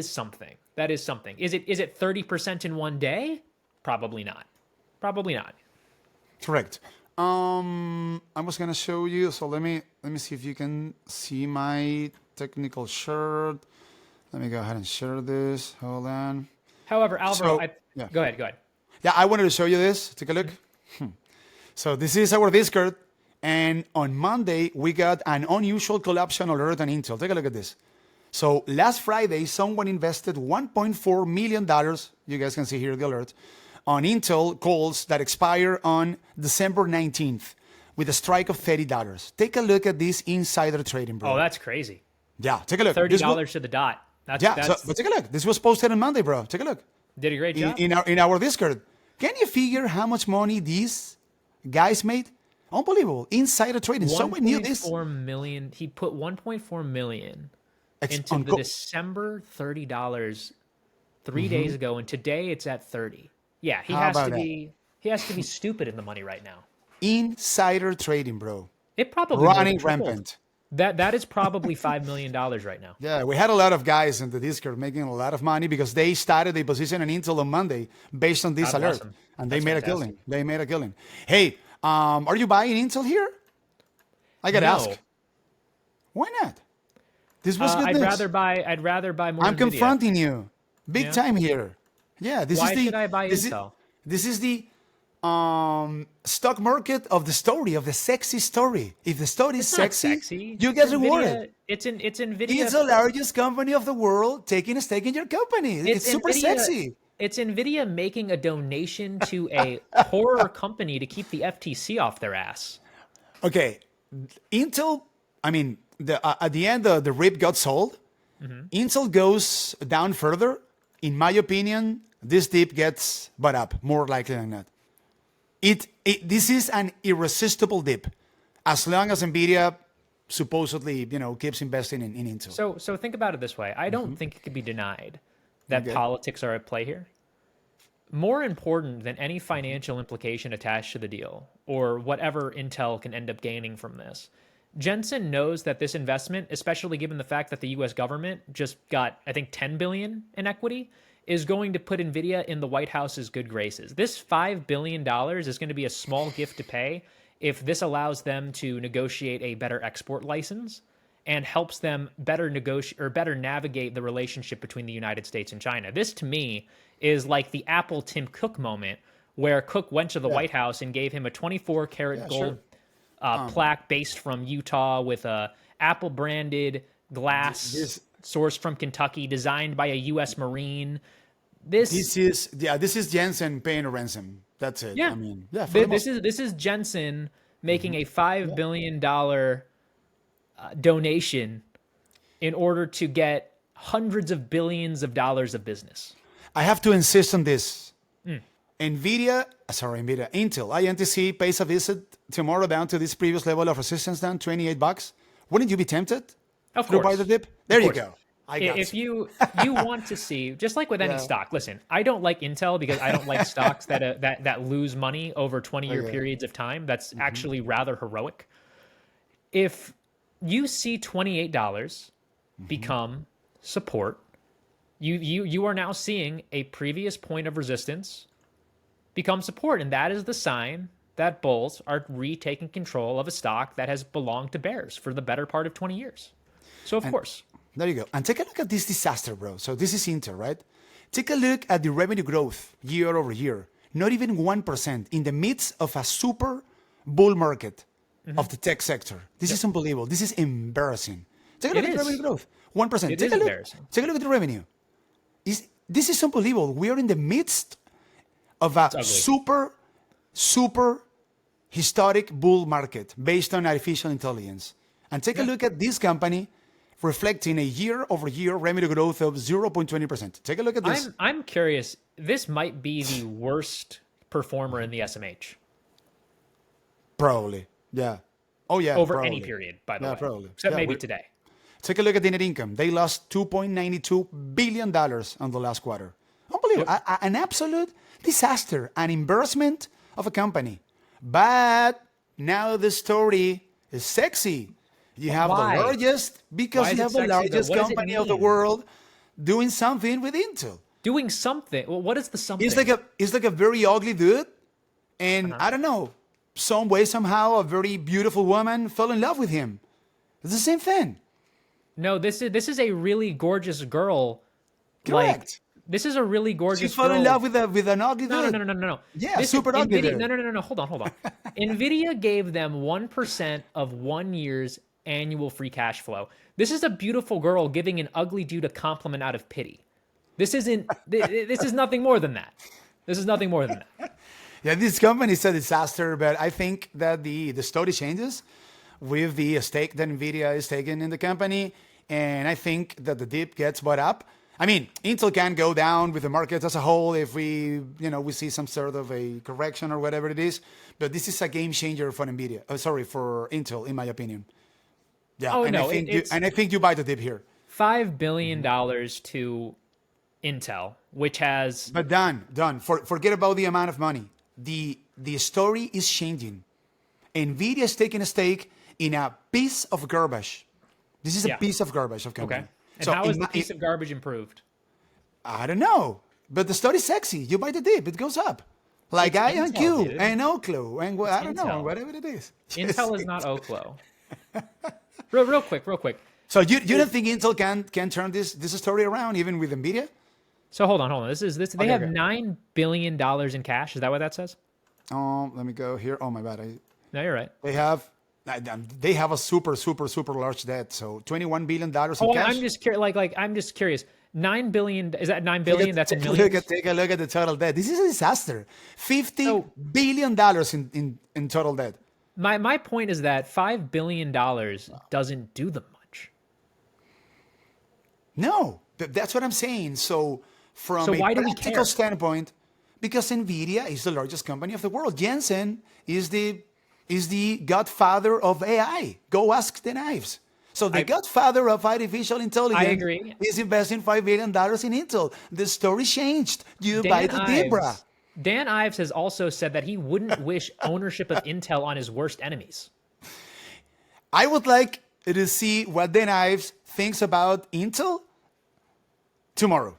something. That is something. Is it 30% in one day? Probably not. Probably not. correct. I was gonna show you. So let me see if you can see my technical shirt. Let me go ahead and share this. Hold on. However, Alvaro, So, yeah. go ahead. Yeah, I wanted to show you this. Take a look. So this is our Discord, and on Monday we got an unusual collapsion alert on Intel. Take a look at this. So last Friday, someone invested $1.4 million. You guys can see here the alert on Intel calls that expire on December 19th with a strike of $30. Take a look at this insider trading, bro. Oh, that's crazy. Yeah, take a look. $30 to the dot. But take a look. This was posted on Monday, bro. Take a look. Did a great job. In our Discord. Can you figure how much money these guys made? Unbelievable. Insider trading. Someone knew this. 1.4 million. He put 1.4 million into the December $30 3 days ago, and today it's at 30. Yeah, he has to be stupid in the money right now. Insider trading, bro. It probably running rampant. That is probably $5 million right now. Yeah, we had a lot of guys in the Discord making a lot of money because they started a position in Intel on Monday based on this alert, awesome. and they made a killing. They made a killing. Hey, are you buying Intel here? I gotta ask. Why not? This was good. I'd rather buy more. I'm Nvidia. confronting you, big time here. Yeah, Why should I buy Intel? This is the stock market of the story, of the sexy story. If the story is sexy, you get rewarded. It's Nvidia. It's the largest company of the world taking a stake in your company. It's super sexy. It's Nvidia making a donation to a horror company to keep the FTC off their ass. Okay, Intel. I mean, at the end, the RIP got sold. Intel goes down further. In my opinion, this dip gets bought up more likely than not. This is an irresistible dip, as long as Nvidia supposedly keeps investing in Intel. So think about it this way. I don't think it could be denied that politics are at play here. More important than any financial implication attached to the deal or whatever Intel can end up gaining from this, Jensen knows that this investment, especially given the fact that the U.S. government just got, I think, $10 billion in equity, is going to put Nvidia in the White House's good graces. This $5 billion is going to be a small gift to pay if this allows them to negotiate a better export license and helps them better negotiate or better navigate the relationship between the United States and China. This, to me, is like the Apple Tim Cook moment, where Cook went to the White House and gave him a 24-karat gold plaque based from Utah with a Apple branded glass sourced from Kentucky, designed by a U.S. Marine. This is Jensen paying a ransom. That's it. Yeah. I mean, this is Jensen making a $5 billion donation in order to get hundreds of billions of dollars of business. I have to insist on this. Intel, INTC pays a visit tomorrow down to this previous level of resistance down, $28. Wouldn't you be tempted to buy the dip? There you go. If you want to see, just like with any stock, listen, I don't like Intel because I don't like stocks that lose money over 20-year periods of time. That's actually rather heroic. If you see $28 become support, you are now seeing a previous point of resistance become support, and that is the sign that bulls are retaking control of a stock that has belonged to bears for the better part of 20 years. So, of course. There you go. And take a look at this disaster, bro. So this is Intel, right? Take a look at the revenue growth year over year. Not even 1% in the midst of a super bull market of the tech sector. This is unbelievable. This is embarrassing. Take a look at the revenue growth. 1%. It is embarrassing. Take a look at the revenue. This is unbelievable. We are in the midst of a super historic bull market based on artificial intelligence. And take a look at this company reflecting a year-over-year revenue growth of 0.20%. Take a look at this. I'm curious. This might be the worst performer in the SMH. Probably. Yeah. Oh, yeah. Over probably. any period, by the way. Probably. Except maybe today. Take a look at the net income. They lost $2.92 billion on the last quarter. Unbelievable. Yep. An absolute disaster, an embarrassment of a company. But now the story is sexy. You have the largest, because you have the largest company of the world doing something with Intel. Doing something? Well, what is the something? It's like a very ugly dude. And I don't know, some way, somehow, a very beautiful woman fell in love with him. It's the same thing. No, this is a really gorgeous girl. Correct. Like, this is a really gorgeous girl. She fell in love with an ugly dude. No. Yeah, super ugly dude. No. Hold on. Nvidia gave them 1% of 1 year's annual free cash flow. This is a beautiful girl giving an ugly dude a compliment out of pity. This is nothing more than that. This is nothing more than that. Yeah, this company is a disaster, but I think that the story changes with the stake that Nvidia is taking in the company, and I think that the dip gets bought up. I mean, Intel can go down with the market as a whole if we see some sort of a correction or whatever it is, but this is a game changer for Nvidia. For Intel, in my opinion. Yeah, I think you buy the dip here. $5 billion to Intel, which has... But done. Forget about the amount of money. The story is changing. Nvidia is taking a stake in a piece of garbage. This is a piece of garbage of company. Okay. And so how is the piece of garbage improved? I don't know. But the story's sexy. You buy the dip, it goes up. Like Ionq and Oklo and I don't know, whatever it is. Intel is not Oklo. Real quick. So you don't think Intel can turn this story around even with Nvidia? So hold on. They have $9 billion in cash. Is that what that says? Let me go here. Oh my bad. No, you're right. They have a super large debt. So $21 billion in cash. I'm just curious. 9 billion, is that 9 billion? That's in millions. Take a look at the total debt. This is a disaster. $50 billion in total debt. My point is that $5 billion doesn't do them much. No, that's what I'm saying. So from a practical standpoint, because Nvidia is the largest company of the world, Jensen is the godfather of AI. Go ask the knives. So the godfather of artificial intelligence is investing $5 billion in Intel. The story changed. You buy the Debra. Dan Ives has also said that he wouldn't wish ownership of Intel on his worst enemies. I would like to see what Dan Ives thinks about Intel tomorrow.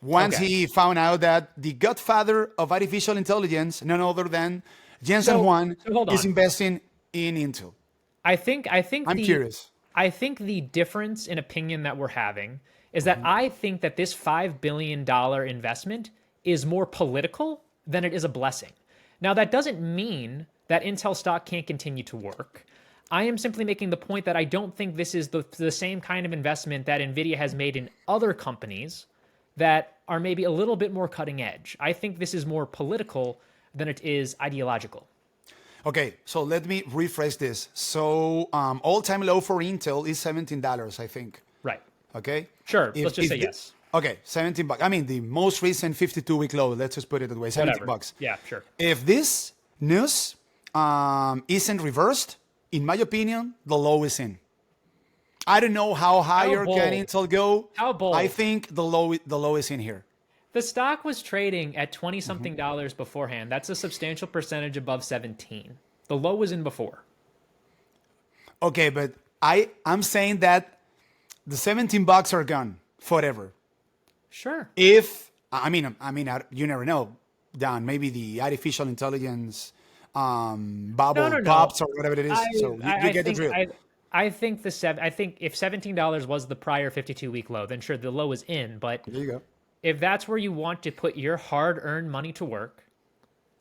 Once he found out that the godfather of artificial intelligence, none other than Jensen Huang, is investing in Intel. I'm curious. I think the difference in opinion that we're having is that I think that this $5 billion investment is more political than it is a blessing. Now, that doesn't mean that Intel stock can't continue to work. I am simply making the point that I don't think this is the same kind of investment that Nvidia has made in other companies that are maybe a little bit more cutting edge. I think this is more political than it is ideological. Okay, so let me rephrase this. So all-time low for Intel is $17, I think. Right. Okay? Sure, let's just say yes. Okay, $17. I mean, the most recent 52-week low, let's just put it that way, $17. Yeah, sure. If this news isn't reversed, in my opinion, the low is in. I don't know how higher can Intel go. How bold? I think the low is in here. The stock was trading at $20-something beforehand. That's a substantial percentage above 17. The low was in before. Okay, but I'm saying that the $17 are gone forever. Sure. If I mean, you never know, Dan. Maybe the artificial intelligence bubble No. pops or whatever it is. So you I get the think drill. I think I think if $17 was the prior 52-week low, then sure the low is in. But There you go. if that's where you want to put your hard-earned money to work,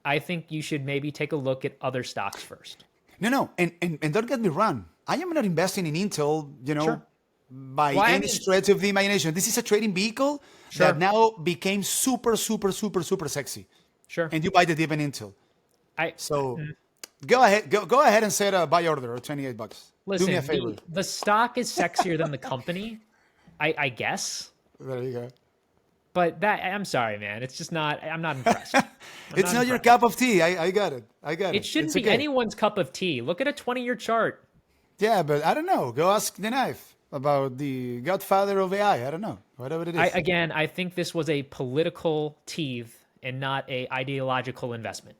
I think you should maybe take a look at other stocks first. No, and don't get me wrong. I am not investing in Intel, Sure. by Well, I any mean- stretch of the imagination. This is a trading vehicle Sure. that now became super sexy. Sure. And you buy the dip in Intel. I So go ahead and set a buy order of $28. listen. Do me a favor. The stock is sexier than the company, I guess. There you go. But I'm sorry, man. It's just not. I'm not impressed. It's not your impressed. cup of tea. I got it. It shouldn't It's be okay. anyone's cup of tea. Look at a 20-year chart. Yeah, but I don't know. Go ask the knife about the godfather of AI. I don't know. Whatever it is. I think this was a political teeth and not a ideological investment.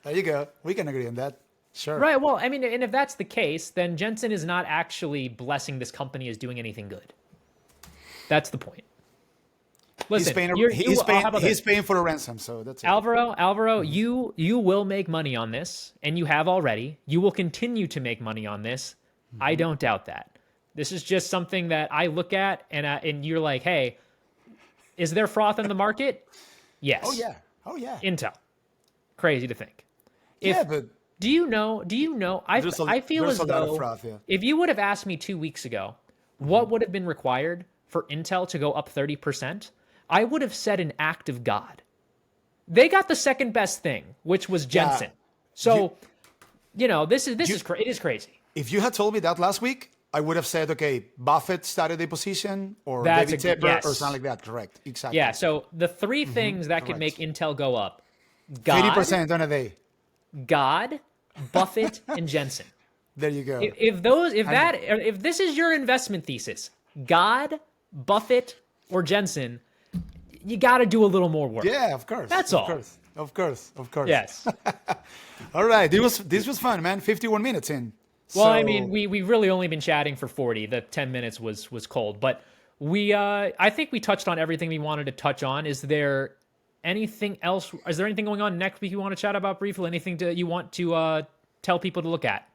There you go. We can agree on that. Sure. Right. Well, I mean, and if that's the case, then Jensen is not actually blessing this company as doing anything good. That's the point. Listen, He's paying for a ransom, so that's it. Alvaro, you will make money on this, and you have already. You will continue to make money on this. I don't doubt that. This is just something that I look at, and you're like, hey, is there froth in the market? Yes. Oh yeah. Intel. Crazy to think. But Do you know? I feel there's as a lot of though froth, yeah. if you would have asked me 2 weeks ago, what would have been required for Intel to go up 30%, I would have said an act of God. They got the second best thing, which was Jensen. So, it is crazy. if you had told me that last week, I would have said, okay, Buffett started a position or That's David a- Tepper yes. or something like that. Correct. Exactly. Yeah. So the three things that could make Intel go up: God, 30% on a day. Buffett, and Jensen. There you go. If this is your investment thesis, God, Buffett, or Jensen, you got to do a little more work. Yeah, of course. That's of all. Of course. Yes. All right. This was fun, man. 51 minutes in. Well, So- I mean, we've really only been chatting for 40. The 10 minutes was cold, but I think we touched on everything we wanted to touch on. Is there anything else? Is there anything going on next week you want to chat about briefly? Anything you want to tell people to look at?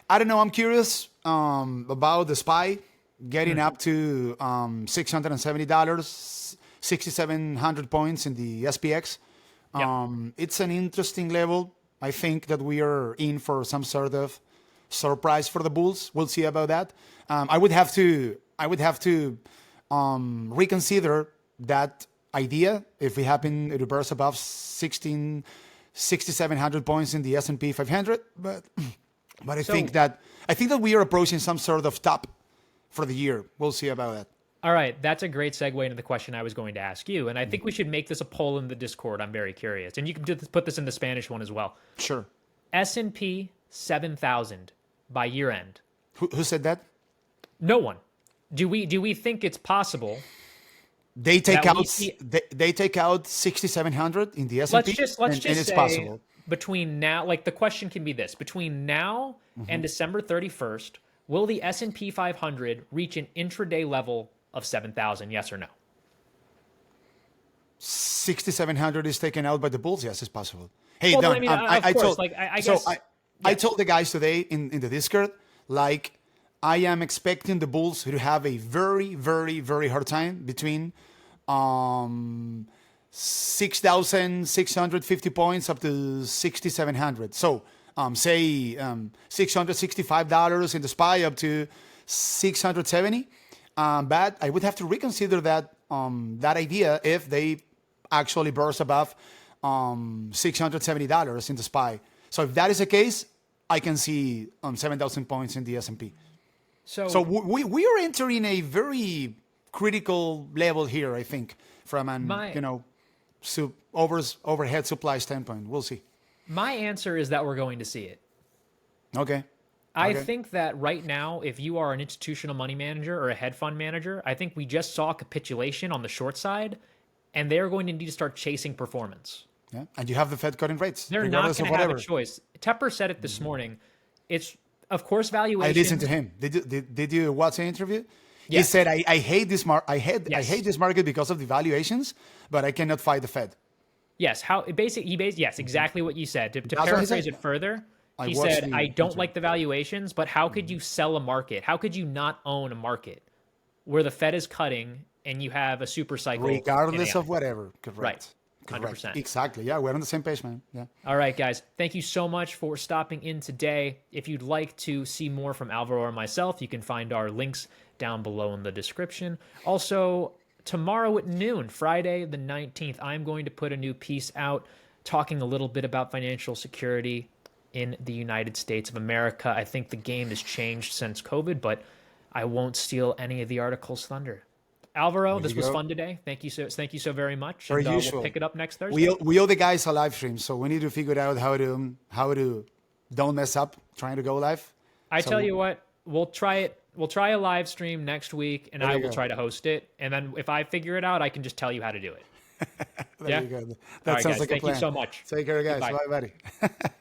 I don't know. I'm curious about the SPY getting up to $670, 6,700 points in the SPX. It's an interesting level. I think that we are in for some sort of surprise for the bulls. We'll see about that. I would have to reconsider that idea if we happen to reverse above 6,700 points in the S&P 500. But I think that we are approaching some sort of top for the year. We'll see about that. All right, that's a great segue into the question I was going to ask you, and I think we should make this a poll in the Discord. I'm very curious, and you can put this in the Spanish one as well. Sure. S&P 7,000 by year end. Who said that? No one. Do we think it's possible? They take That we out see- they take out 6,700 in the S&P. Let's just it's say possible. between now, like the question can be this: between now and December 31st, will the S&P 500 reach an intraday level of 7,000? Yes or no? 6,700 is taken out by the bulls. Yes, it's possible. Hey, Well, but Don, I mean, of I course, told, like, I so guess- I told the guys today in the Discord, like, I am expecting the bulls to have a very, very, very hard time between 6,650 points up to 6,700. So, say $665 in the SPY up to 670. But I would have to reconsider that idea if they actually burst above $670 in the SPY. So if that is the case, I can see 7,000 points in the S&P. So we are entering a very critical level here, I think, from an overhead supply standpoint. We'll see. My answer is that we're going to see it. Okay. I think that right now, if you are an institutional money manager or a hedge fund manager, I think we just saw a capitulation on the short side, and they're going to need to start chasing performance. Yeah, and you have the Fed cutting rates. They're not going to have a choice. Tepper said it this morning. It's, of course, valuation. I listened to him. Did you watch the interview? Yes. He said, "I hate this I hate this market because of the valuations, but I cannot fight the Fed." Yes, how basically yes, exactly what you said. To That's what he paraphrase said. it further, I he watched said, the "I don't interview. like the valuations, but how could you sell a market? How could you not own a market where the Fed is cutting and you have a super cycle in Regardless AI?" of whatever. Right. Correct. Correct. 100%. Exactly. Yeah, we're on the same page, man. Yeah. All right, guys. Thank you so much for stopping in today. If you'd like to see more from Alvaro or myself, you can find our links down below in the description. Also, tomorrow at noon, Friday the 19th, I'm going to put a new piece out talking a little bit about financial security in the United States of America. I think the game has changed since COVID, but I won't steal any of the article's thunder. Alvaro, There you this was go. fun today. Thank you so very much, Per and we'll usual. pick it up next We Thursday. we owe the guys a live stream, so we need to figure out how to don't mess up trying to go live. I tell So you what, we'll try it. We'll try a live stream next week, and there I you will go. try to host it. And then if I figure it out, I can just tell you how to do it. There Yeah. you go. All That right, sounds guys. like a Thank you plan. so much. Take care, guys. Goodbye. Bye, buddy.